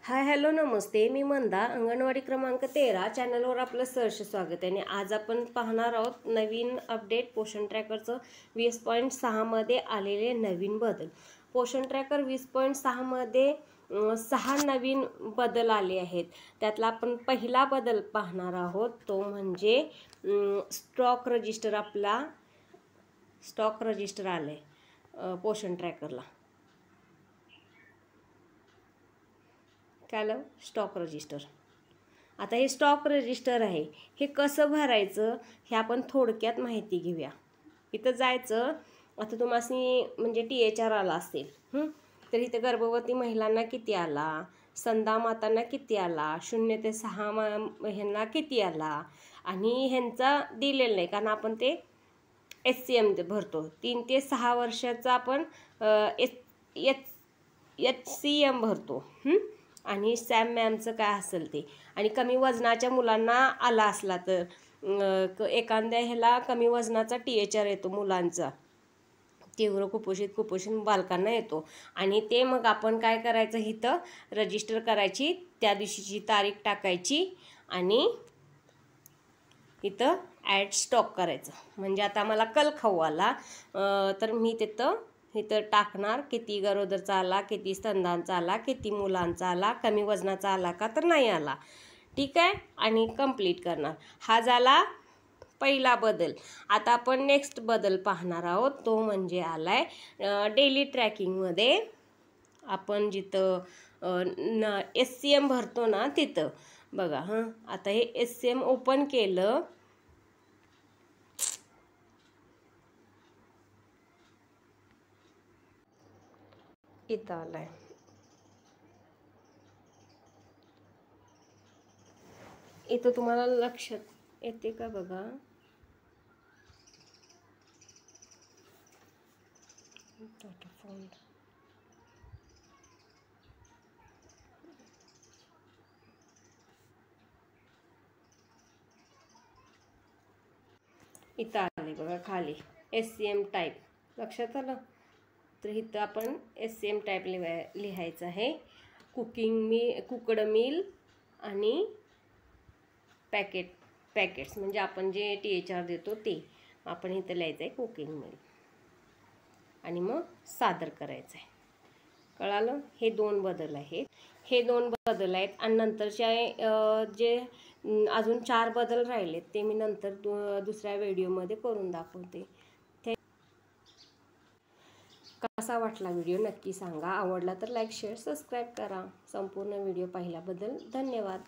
Hi hello नमस्ते, मी मंदा, अंगणवाडी क्रमांक 13 चॅनलवर आपलं सहर्ष स्वागत आहे. आणि आज आपण पाहणार आहोत नवीन अपडेट पोषण ट्रॅकरचं 20.6 मध्ये आलेले नवीन बदल. पोषण ट्रॅकर 20.6 मध्ये 6 नवीन बदल आले आहेत. त्यातला आपण पहिला बदल पाहणार आहोत तो म्हणजे स्टॉक रजिस्टर. आपला स्टॉक रजिस्टर आले पोषण ट्रॅकरला. काय स्टॉक रजिस्टर. आता हे स्टॉक रजिस्टर आहे, हे कसं भरायचं हे आपण थोडक्यात माहिती घेऊया. इथं जायचं. आता तुम्हाला म्हणजे THR आला असेल तर इथं गर्भवती महिलांना किती आला, संधा मातांना किती आला, 0 ते 6 ह्यांना किती आला आणि ह्यांचा दिलेलं नाही कारण आपण ते HCM भरतो. 3 ते 6 वर्षाचा आपण HCM भरतो आणि सॅम मॅमचं काय असेल ते. आणि कमी वजनाच्या मुलांना आला असला तर एखाद्या ह्याला कमी वजनाचा THR येतो मुलांचा, तीव्र कुपोषित बालकांना येतो. आणि ते मग आपण काय करायचं, इथं रजिस्टर करायची, त्या दिवशीची तारीख टाकायची आणि इथं ॲड स्टॉक करायचं. म्हणजे आता मला कल खाऊ आला तर मी इथं टाकणार किती गरोदरचा आला, किती स्तंदांचा आला, किती मुलांचा आला, कमी वजनाचा आला का तर नाही आला. ठीक आहे. आणि कंप्लीट करणार. हा झाला पहिला बदल. आता आपण नेक्स्ट बदल पाहणार आहोत तो म्हणजे आलाय डेली ट्रॅकिंगमध्ये. आपण जिथं HCM भरतो ना तिथं बघा. आता हे HCM ओपन केलं. इथं आलाय. इथं तुम्हाला लक्षात येते का बघा. इथं आले बघा खाली HCM टाईप. लक्षात आलं. तर इथं आपण HCM टाईप लिहायचं आहे. कुकड मिल आणि पॅकेट्स म्हणजे आपण जे THR देतो ते आपण इथं लिहायचं आहे कुकिंग मिल आणि मग सादर करायचं आहे. कळालं. हे 2 बदल आहेत. आणि नंतरचे जे अजून 4 बदल राहिलेत ते मी नंतर दुसऱ्या व्हिडिओमध्ये करून दाखवते. कसा वाटला व्हिडिओ नक्की सांगा. आवडला तर लाईक शेअर सबस्क्राईब करा. संपूर्ण व्हिडिओ पाहिल्याबद्दल धन्यवाद.